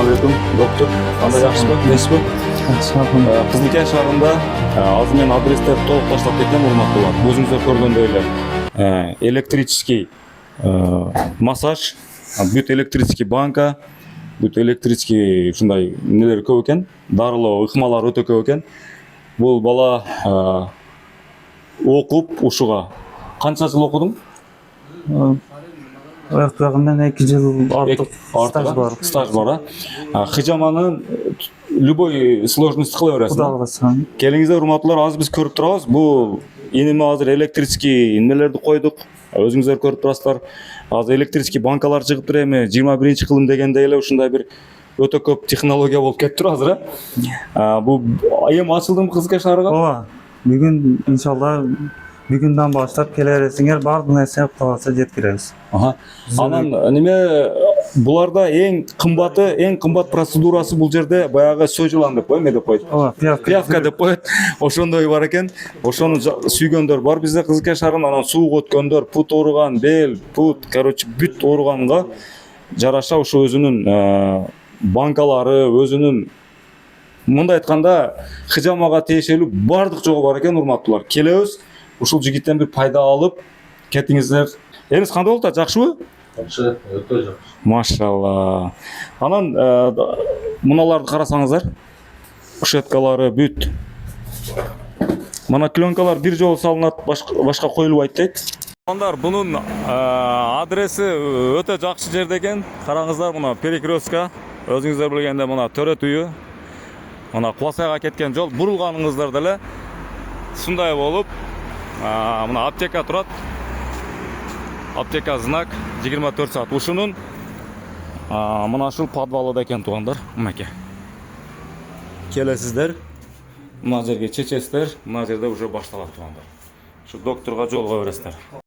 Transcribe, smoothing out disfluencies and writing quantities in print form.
Assalamualaikum доктор. Кандай жакшысызбы? Эмеспи? Кызылкай шаарында азыр мен адрестерди толук таштап кетем, урматтуулар. Өзүңүздөр көргөндөй эле электрический массаж, бүт электрический банка, бүт электрический ушундай нелер көп экен, дарылоо ыкмалар өтө көп экен. Бул бала окуп ушуга канча жыл окудуң? Мен 2 жыл артык стаж бар. Хыжаманын любой сложность кыла бересиң. Кудай кааласа. Келиңиздер, урматтуулар, азыр биз көрүп турабыз. Бул эниме азыр электрический немелерди койдук. Өзүңүздөр көрүп турасыздар. Азыр электрический банкалар чыгып эми 21-кылым дегенде эле ушундай бир өтө көп технология болуп кетиптир азыр. Бул эми ачылдымы Кызылкай шаарга? Ооба. Бүгүн иншалла бүгүндөн баштап келе бересиңер, баардык нерсе Кудай кааласа жеткиребиз. Анан неме буларда эң кымбат процедурасы бул жерде баягы сөжүлан деп коет, деп коет. Ооба, Пиявка деп коет. Ошондой бар экен. Ошону сүйгөндөр бар бизде Кызылкай шаарында. Анан сууга өткөндөр, пут ооруган, бел, пут, бүт ооруганга жараша ошо өзүнүн банкалары, өзүнүн мындай айтканда хыжамага тиешелүү баардык жогу бар экен, урматтуулар. Келебиз, ушул жигиттен бир пайда алып кетиңиздер. Эниз кандай болду? Жакшыбы? Жакшы, өтө жакшы. Машалла. Анан муналарды карасаңыздар. Ушеткалары бүт. Мана клёнкалар бир жолу салынат, башка коюлбайт дейт. Андар, бунун адреси өтө жакшы жерде экен. Караңыздар, мына перекрестка. Өзүңүздөр билгендей мына төрөт үйү. Мына Кубасайга кеткен жол бурулганыңыздар деле ушундай болуп, мына аптека турат. Аптека знак 24 саат. Ушунун мына ушул подвалыда экен, туугандар. Мынакей. Келесиздер. Мына жерге чечесиздер. Мына жерде уже башталат, туугандар. Ушу докторго жолуга бересиздер.